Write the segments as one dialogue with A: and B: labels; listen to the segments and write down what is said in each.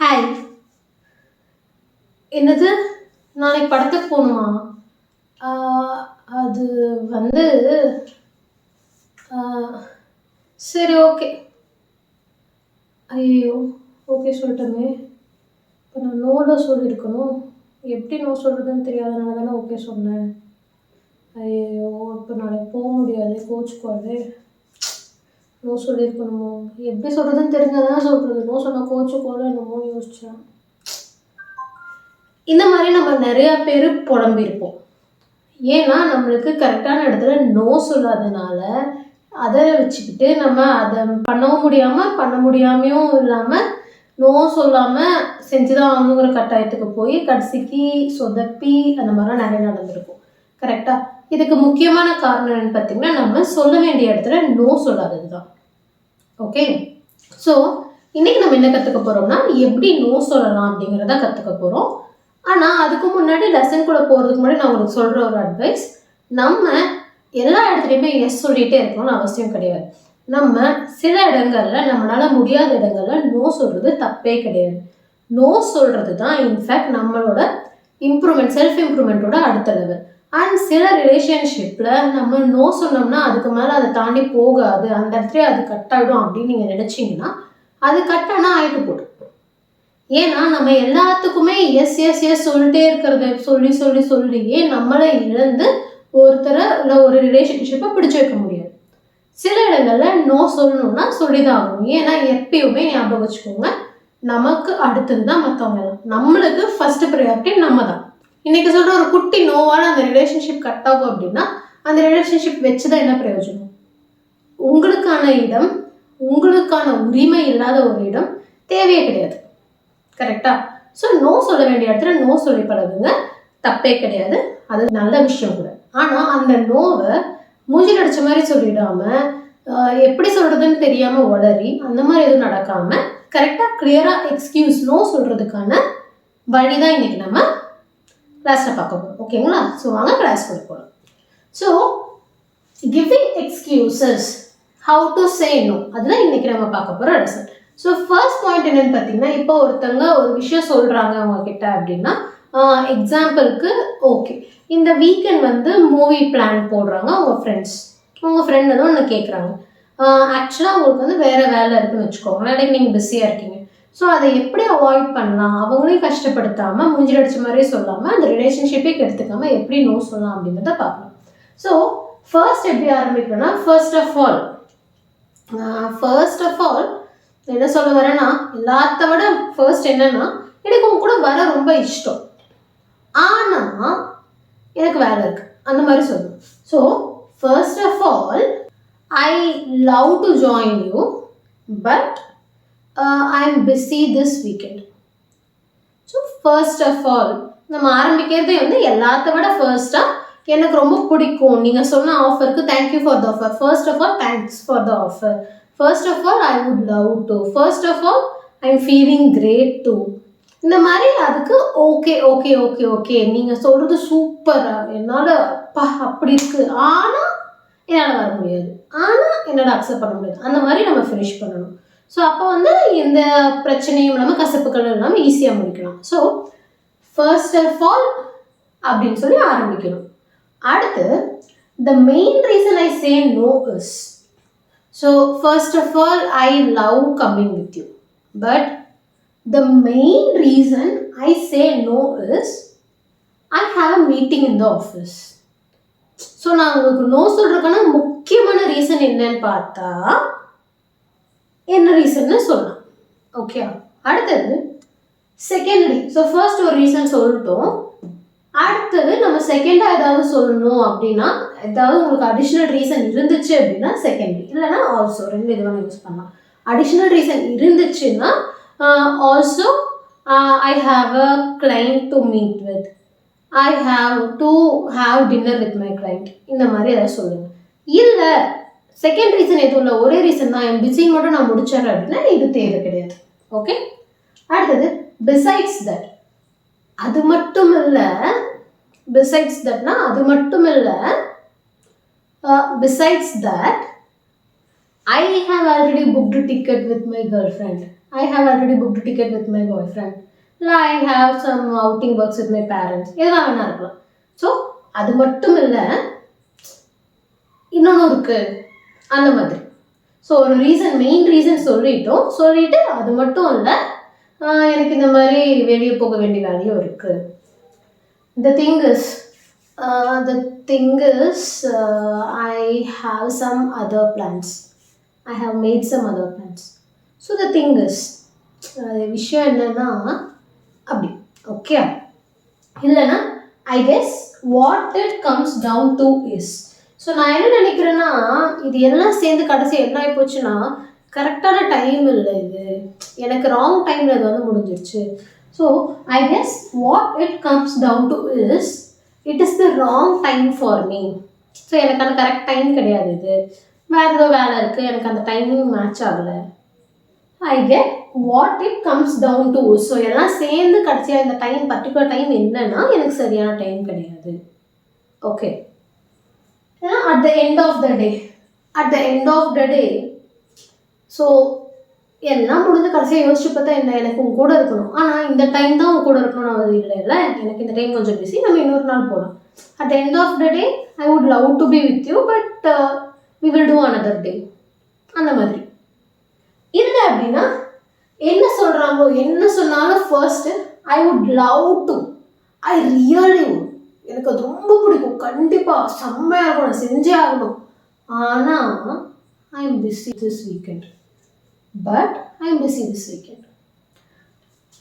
A: Hi. என்னது? நாளைக்கு படத்துக்கு போகணுமா? ஆ, அது வந்து ஆ, சரி, ஓகே. ஐயோ, ஓகே சொல்லிட்டோமே. இப்போ நான் நோட சொல்லியிருக்கணும். எப்படி நோ சொல்கிறதுன்னு தெரியாதனால தானே ஓகே சொன்னேன். ஐயோ, இப்போ நாளைக்கு போக முடியாது, கோச்சுக்குவாரு. நோ சொல்லியிருக்கணுமோ? எப்படி சொல்கிறதுன்னு தெரிஞ்சால் தானே சொல்கிறது. நோ சொன்னால் கோச்சுக்கோல என்னமோ யோசிச்சேன். இந்த மாதிரி நம்ம நிறையா பேர் புலம்பியிருப்போம். ஏன்னா நம்மளுக்கு கரெக்டான இடத்துல நோ சொல்லாதனால அதை வச்சுக்கிட்டு நம்ம அதை பண்ண முடியாமையும் இல்லாமல் நோ சொல்லாமல் செஞ்சுதான் ஆகணுங்கிற கட்டாயத்துக்கு போய் கடைசிக்கு சொதப்பி அந்த மாதிரிலாம் நிறைய நடந்திருக்கும். கரெக்டாக? இதுக்கு முக்கியமான காரணம் என்னன்னு பார்த்தீங்கன்னா, நம்ம சொல்ல வேண்டிய இடத்துல நோ சொல்லாதது தான். ஓகே, ஸோ இன்னைக்கு நம்ம என்ன கற்றுக்க போகிறோம்னா, எப்படி நோ சொல்லலாம் அப்படிங்கிறத கற்றுக்க போகிறோம். ஆனால் அதுக்கு முன்னாடி லெசன்குள்ளே போகிறதுக்கு முன்னாடி நான் உங்களுக்கு சொல்கிற ஒரு அட்வைஸ், நம்ம எல்லா இடத்துலையுமே எஸ் சொல்லிகிட்டே இருக்கணும்னு அவசியம் கிடையாது. நம்ம சில இடங்களில் நம்மளால் முடியாத இடங்களில் நோ சொல்கிறது தப்பே கிடையாது. நோ சொல்கிறது தான் இன்ஃபேக்ட் நம்மளோட செல்ஃப் இம்ப்ரூவ்மெண்ட்டோட அடுத்த லெவல். அண்ட் சில ரிலேஷன்ஷிப்பில் நம்ம நோ சொன்னோம்னா அதுக்கு மேலே அதை தாண்டி போகாது, அந்த இடத்துல அது கட் ஆகிடும் அப்படின்னு நீங்கள் நினச்சிங்கன்னா அது கட் ஆனால் ஆகிட்டு போடும். ஏன்னா நம்ம எல்லாத்துக்குமே எஸ் எஸ் எஸ் சொல்லிட்டே இருக்கிறத சொல்லியே நம்மளை இழந்து ஒருத்தரை இல்லை ஒரு ரிலேஷன்ஷிப்பை பிடிச்சி வைக்க முடியாது. சில இடங்களில் நோ சொல்லணும்னா சொல்லிதான் ஆகணும். ஏன்னா எப்பயுமே ஞாபகம் வச்சுக்கோங்க, நமக்கு அடுத்தது தான் மற்றவங்க எல்லாம். நம்மளுக்கு ஃபர்ஸ்ட் ப்ரையாரிட்டி நம்ம தான். இன்னைக்கு சொல்கிற ஒரு குட்டி நோவான அந்த ரிலேஷன்ஷிப் கட் ஆகும் அப்படின்னா அந்த ரிலேஷன்ஷிப் வச்சுதான் என்ன பிரயோஜனம்? உங்களுக்கான இடம், உங்களுக்கான உரிமை இல்லாத ஒரு இடம் தேவையே கிடையாது. கரெக்டா? ஸோ நோ சொல்ல வேண்டிய இடத்துல நோ சொல்லி பழகுங்க, தப்பே கிடையாது, அது நல்ல விஷயம் கூட. ஆனால் அந்த நோவை மூஞ்சில் அடிச்ச மாதிரி சொல்லிடாம, எப்படி சொல்றதுன்னு தெரியாம உளறி அந்த மாதிரி எதுவும் நடக்காம கரெக்டாக கிளியராக எக்ஸ்கியூஸ் நோ சொல்றதுக்கான வழி தான் இன்னைக்கு நம்ம கிளாஸில் பார்க்க போகிறோம். ஓகேங்களா? ஸோ வாங்க கிளாஸ் போகலாம். So giving excuses, how to say no, அதுதான் இன்னைக்கு நம்ம பார்க்க போகிற லெசன். ஸோ ஃபர்ஸ்ட் பாயிண்ட் என்னன்னு பார்த்தீங்கன்னா, இப்போ ஒருத்தவங்க ஒரு விஷயம் சொல்கிறாங்க அவங்க கிட்ட அப்படின்னா, எக்ஸாம்பிளுக்கு ஓகே, இந்த வீக்கெண்ட் வந்து மூவி பிளான் போடுறாங்க உங்கள் ஃப்ரெண்ட் தான் ஒன்று கேட்குறாங்க. ஆக்சுவலாக அவங்களுக்கு வந்து வேறு வேலை இருக்குன்னு வச்சுக்கோங்க, லைக் நீங்கள் பிஸியாக இருக்கீங்க. ஸோ அதை எப்படி அவாய்ட் பண்ணலாம், அவங்களையும் கஷ்டப்படுத்தாமல் மூஞ்சில் அடிச்ச மாதிரியே சொல்லாமல் அந்த ரிலேஷன்ஷிப்பே கெடுத்துக்காமல் எப்படி நோ சொல்லலாம் அப்படின்றத பார்க்கலாம். ஸோ ஃபர்ஸ்ட் எப்படி ஆரம்பிக்கணும்னா, ஃபர்ஸ்ட் ஆஃப் ஆல் என்ன சொல்ல வரேன்னா, எல்லாத்த விட ஃபர்ஸ்ட் என்னன்னா, எனக்கு உங்க கூட வர ரொம்ப இஷ்டம், ஆனால் எனக்கு வேலை இருக்கு, அந்த மாதிரி சொல்லணும். So first of all, I love to join you but I am busy this weekend. So first of all நம்ம ஆரம்பிக்கிறதே வந்து எல்லாத்த விட ஃபர்ஸ்டாக, எனக்கு ரொம்ப பிடிக்கும் நீங்கள் சொன்ன ஆஃபருக்கு, thank you for the offer, first of all thanks for the offer, first of all I would love to, first of all I am feeling great to, இந்த மாதிரி அதுக்கு ஓகே ஓகே ஓகே ஓகே நீங்கள் சொல்கிறது சூப்பராக, என்னால் அப்பா அப்படி இருக்குது, ஆனால் என்னால் வர முடியாது, ஆனால் என்னால் அக்செப்ட் பண்ண முடியாது, அந்த மாதிரி நம்ம ஃபினிஷ் பண்ணணும். ஸோ அப்போ வந்து எந்த பிரச்சனையும் இல்லாமல் கசப்புகள் இல்லாமல் ஈஸியாக முடிக்கலாம். ஸோ ஃபர்ஸ்ட் ஆஃப் ஆல் அப்படின்னு சொல்லி ஆரம்பிக்கணும். அடுத்து, the main reason I say no is, so first of all I love coming with you but the main reason I say no is I have a meeting in the office. So நான் உங்களுக்கு no சொல்றதுக்கான முக்கியமான reason என்னன்னு பார்த்தா என்ன ரீசன்னு சொல்லலாம். Okay, அடுத்தது secondary. So first ஒரு ரீசன் சொல்லிட்டோம், அடுத்தது நம்ம செகண்டாக ஏதாவது சொல்லணும் அப்படின்னா, ஏதாவது உங்களுக்கு அடிஷ்னல் ரீசன் இருந்துச்சு அப்படின்னா செகண்டரி, இல்லைன்னா ஆல்சோ, ரெண்டு இதுவாக யூஸ் பண்ணலாம். அடிஷ்னல் ரீசன் இருந்துச்சுன்னா also I have a client to meet with, I have to have dinner with my client, இந்த மாதிரி ஏதாவது சொல்லுங்க. இல்லை செகண்ட் ரீசன் எதுவும் இல்லை, ஒரே ரீசன் தான், என் பிஸிங் மட்டும் நான் முடிச்சிடறேன் அப்படின்னா இது தேவை கிடையாது. ஓகே, அடுத்தது பிசைட்ஸ் தட், அது மட்டும் இல்லை, பிசைட்ஸ் தட்னா அது மட்டும் இல்லை, besides that I have already booked a ticket with my girlfriend, I have already booked a ticket with my boyfriend. இல்லை I have some outing works with my parents. எதெல்லாம் வேணா இருக்கலாம். ஸோ அது மட்டும் இல்லை, இன்னொன்று இருக்கு அந்த மாதிரி. ஸோ ஒரு ரீசன், மெயின் ரீசன் சொல்லிட்டு அது மட்டும் இல்லை, எனக்கு இந்த மாதிரி வெளியே போக வேண்டிய வேலையும் இருக்கு. The thing is, I have some other plans. I have made some other plans. So the thing is, விஷயம் என்னன்னா அப்படி ஓகே இல்லைன்னா I guess what it comes down to is, so நான் என்ன நினைக்கிறேன்னா இது எல்லாம் சேர்ந்து கடைசி என்ன ஆகி போச்சுன்னா கரெக்டான டைம் இல்லை, இது எனக்கு ராங் டைமில் இது வந்து முடிஞ்சிருச்சு. So I guess what it comes down to is it is the wrong time for me. So எனக்கு அந்த கரெக்ட் டைம் கிடையாது, இது வேறு ஏதோ வேலை இருக்குது, எனக்கு அந்த டைமிங் மேட்ச் ஆகலை. I get what it comes down to. So எல்லாம் சேர்ந்து கடைசியாக இந்த டைம், பர்டிகுலர் டைம் என்னன்னா எனக்கு சரியான டைம் கிடையாது. Okay, at the end of the day so எல்லாம் முடிஞ்சு கடைசியாக யோசிச்சு பார்த்தா என்ன, எனக்கு உன் கூட இருக்கணும், ஆனால் இந்த டைம் தான் உன் கூட இருக்கணும்னு அது இல்லை, எனக்கு இந்த டைம் கொஞ்சம் பிஸி, நம்ம இன்னொரு நாள் போகலாம். at the end of the day I would love to be with you, but we will do another day. அந்த மாதிரி இல்லை அப்படின்னா என்ன சொல்கிறாங்களோ என்ன சொன்னாலும் first I would love to, I really would, எனக்கு அது ரொம்ப பிடிக்கும், கண்டிப்பாக செம்மையாக இருக்கும், நான் செஞ்சே ஆகணும், ஆனால் I am busy this weekend.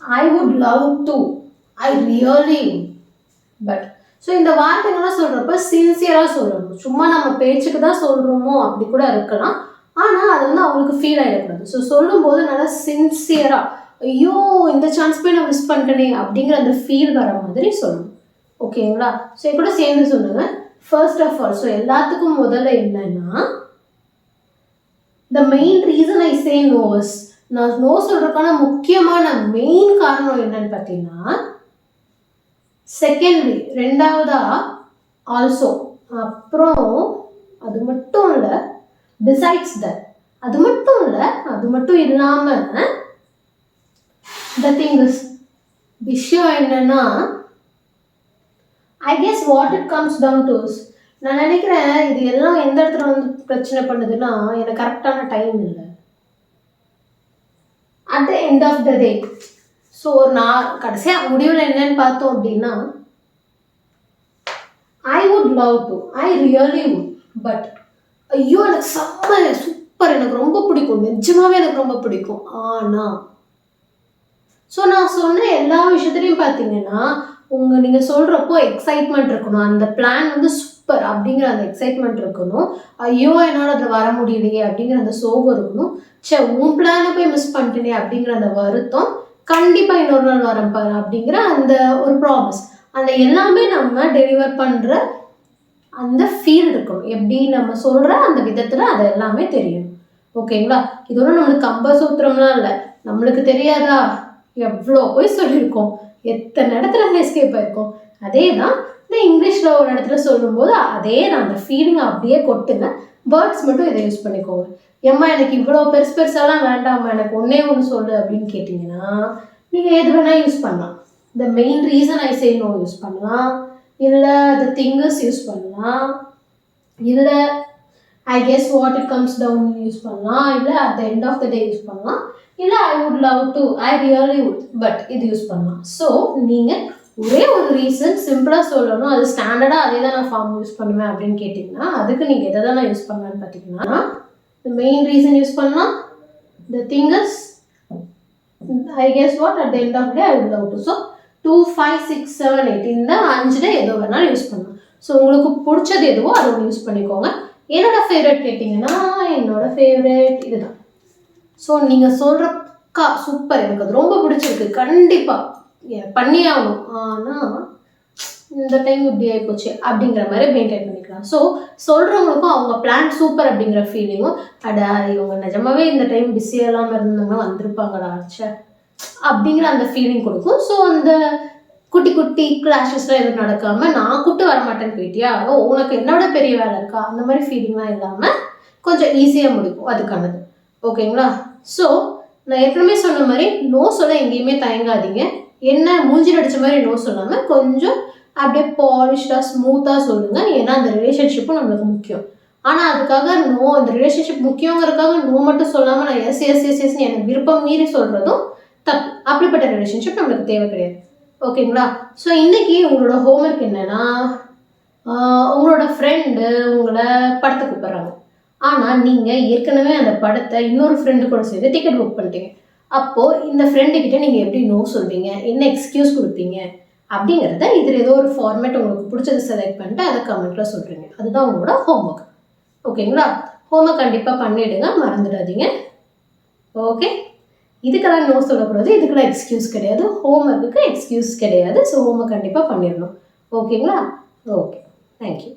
A: I would love to, I really would, but so இந்த வார்த்தைகள்லாம் சொல்கிறப்ப சின்சியராக சொல்லணும். சும்மா நம்ம பேச்சுக்கு தான் சொல்கிறோமோ அப்படி கூட இருக்கலாம், ஆனால் அது வந்து அவங்களுக்கு ஃபீல் ஆகிடக்கூடாது. ஸோ சொல்லும்போது நல்லா சின்சியராக, ஐயோ இந்த சான்ஸ் போய் நான் மிஸ் பண்ணிட்டேனே அப்படிங்கிற அந்த ஃபீல் வர மாதிரி சொல்லணும். ஓகேங்களா? ஸோ கூட சேர்ந்து சொல்லுங்கள். ஃபர்ஸ்ட் ஆஃப் ஆல், ஸோ எல்லாத்துக்கும் முதல்ல என்னன்னா the main reason I say no is, நான் நோ சொல்கிறதுக்கான முக்கியமான மெயின் காரணம் என்னன்னு பார்த்தீங்கன்னா, செகண்ட்லி ரெண்டாவதா ஆல்சோ, அப்புறம் அது மட்டும் இல்லை, பிசைட்ஸ் தட், அது மட்டும் இல்லாமல் the thing is, விஷயம் என்னன்னா I guess what it comes down to is, நான் நினைக்கிறேன் இது எல்லாம் எந்த இடத்துல வந்து பிரச்சனை பண்ணுதுன்னா எனக்கு கரெக்டான டைம் இல்லை. At the end of the day, so நான் கடைசியாக முடிவில் என்னன்னு பார்த்தோம் அப்படின்னா I would love to, I really would, but ஐயோ எனக்கு செம்ம சூப்பர், எனக்கு ரொம்ப பிடிக்கும், நிஜமாவே எனக்கு ரொம்ப பிடிக்கும், ஆனால் ஸோ நான் சொன்ன எல்லா விஷயத்துலையும் பார்த்தீங்கன்னா நீங்கள் சொல்கிறப்போ எக்ஸைட்மெண்ட் இருக்கணும், அந்த பிளான் வந்து சூப்பர் அப்படிங்கிற அந்த எக்ஸைட்மெண்ட் இருக்கணும், ஐயோ என்னால் அதில் வர முடியலையே அப்படிங்கிற அந்த சோகம் இருக்கணும், சே உன் பிளானை போய் மிஸ் பண்ணிட்டேனே அப்படிங்கிற அந்த வருத்தம், கண்டிப்பாக இன்னொரு நாள் வரேன் பாரு அப்படிங்கிற அந்த ஒரு ப்ராமிஸ், அந்த எல்லாமே நம்ம டெலிவர் பண்ணுற அந்த ஃபீல் இருக்கணும். எப்படி நம்ம சொல்கிற அந்த விதத்தில் அது எல்லாமே தெரியும். ஓகேங்களா? இதோட நம்மளுக்கு கம்பசூத்திரம்லாம் இல்லை, நம்மளுக்கு தெரியாதா எவ்வளோ போய் சொல்லியிருக்கோம், எத்தனை இடத்துல எஸ்கேப் ஆயிருக்கோம். அதே தான் இந்த இங்கிலீஷில் ஒரு இடத்துல சொல்லும்போது அதே தான், அந்த ஃபீலிங்கை அப்படியே கொட்டுங்க, வேர்ட்ஸ் மட்டும் இதை யூஸ் பண்ணிக்கோங்க. ஏம்மா எனக்கு இவ்வளோ பெருசாலாம் வேண்டாம்மா, எனக்கு ஒன்றே ஒன்று சொல்லு அப்படின்னு கேட்டிங்கன்னா நீங்கள் எது வேணால் யூஸ் பண்ணலாம். The main reason I say no use பண்ணலாம், இல்லை த திங்கஸ் யூஸ் பண்ணலாம், இல்லை I guess what it comes down use பண்ணலாம், இல்லை at the end of the day use பண்ணலாம், இல்லை I would love to, I really would, but இது use பண்ணலாம். ஸோ நீங்கள் ஒரே ஒரு ரீசன் சிம்பிளாக சொல்லணும், அது ஸ்டாண்டர்டாக அதே தான் நான் ஃபார்ம் யூஸ் பண்ணுவேன் அப்படின்னு கேட்டிங்கன்னா அதுக்கு நீங்கள் எதை தான் நான் யூஸ் பண்ணுவேன்னு பார்த்தீங்கன்னா மெயின் ரீசன் யூஸ் பண்ணலாம், the things I guess what at the end of day I would love to. So 2, 5, 6, 7, 8 இந்த 5 எதோ வேணாலும் யூஸ் பண்ணலாம். ஸோ உங்களுக்கு பிடிச்சது எதுவோ அதை ஒன்று யூஸ் பண்ணிக்கோங்க. என்னோட ஃபேவரட் கேட்டிங்கன்னா என்னோட ஃபேவரட் இதுதான். ஸோ நீங்கள் சொல்கிற பக்கா சூப்பர், எனக்கு அது ரொம்ப பிடிச்சிருக்கு, கண்டிப்பாக பண்ணி ஆகணும், ஆனால் இந்த டைம் இப்படி ஆகிப்போச்சு அப்படிங்கிற மாதிரி மெயின்டைன் பண்ணிக்கலாம். ஸோ சொல்கிறவங்களுக்கும் அவங்க பிளான் சூப்பர் அப்படிங்கிற ஃபீலிங்கும், அடா இவங்க நிஜமாவே இந்த டைம் பிஸியாக இல்லாமல் இருந்தாங்கன்னா வந்திருப்பாங்கடா ஆச்சா அப்படிங்கிற அந்த ஃபீலிங் கொடுக்கும். ஸோ அந்த குட்டி குட்டி கிளாஷஸ்லாம் எதுவும் நடக்காமல் நான் கூப்பிட்டு வரமாட்டேன்னு போயிட்டியா, உனக்கு என்னோட பெரிய வேலை இருக்கா, அந்த மாதிரி ஃபீலிங்லாம் இல்லாமல் கொஞ்சம் ஈஸியாக முடிக்கும் அதுக்கானது. ஓகேங்களா? ஸோ நான் ஏற்கனவே சொன்ன மாதிரி நோ சொல்ல எங்கேயுமே தயங்காதீங்க. என்ன மூஞ்சில் அடித்த மாதிரி நோ சொல்லாமல் கொஞ்சம் அப்படியே பாலிஷ்டாக ஸ்மூத்தாக சொல்லுங்கள். ஏன்னா அந்த ரிலேஷன்ஷிப்பும் நம்மளுக்கு முக்கியம். ஆனால் அதுக்காக நோ, அந்த ரிலேஷன்ஷிப் முக்கியங்கிறதுக்காக நோ மட்டும் சொல்லாமல் நான் எஸ் எஸ் எஸ் எஸ்ன்னு எனக்கு விருப்பம் மீறி சொல்கிறதும் தப்பு. அப்படிப்பட்ட ரிலேஷன்ஷிப் நம்மளுக்கு தேவை கிடையாது. ஓகேங்களா? ஸோ இன்றைக்கி உங்களோட ஹோம்ஒர்க் என்னென்னா, உங்களோட ஃப்ரெண்டு உங்களை படத்துக்கு கூப்பிட்றாங்க. ஆனால் நீங்கள் ஏற்கனவே அந்த படத்தை இன்னொரு ஃப்ரெண்டு கூட சேர்ந்து டிக்கெட் புக் பண்ணிட்டீங்க. அப்போது இந்த ஃப்ரெண்டுக்கிட்ட நீங்கள் எப்படி நோ சொல்வீங்க, என்ன எக்ஸ்கியூஸ் கொடுப்பீங்க அப்படிங்கிறத இதில் ஏதோ ஒரு ஃபார்மேட் உங்களுக்கு பிடிச்சதை செலக்ட் பண்ணிட்டு அதை கமெண்ட்டில் சொல்கிறீங்க. அதுதான் உங்களோட ஹோம்ஒர்க். ஓகேங்களா? ஹோம்ஒர்க் கண்டிப்பாக பண்ணிவிடுங்க, மறந்துடாதீங்க. ஓகே, இதுக்கெல்லாம் நோ சொல்லக்கூடாது, இதுக்கெல்லாம் எக்ஸ்கியூஸ் கிடையாது. ஹோம்ஒர்க்குக்கு எக்ஸ்கியூஸ் கிடையாது. ஸோ ஹோம்ஒர்க் கண்டிப்பாக பண்ணிடணும். ஓகேங்களா? Okay, thank you.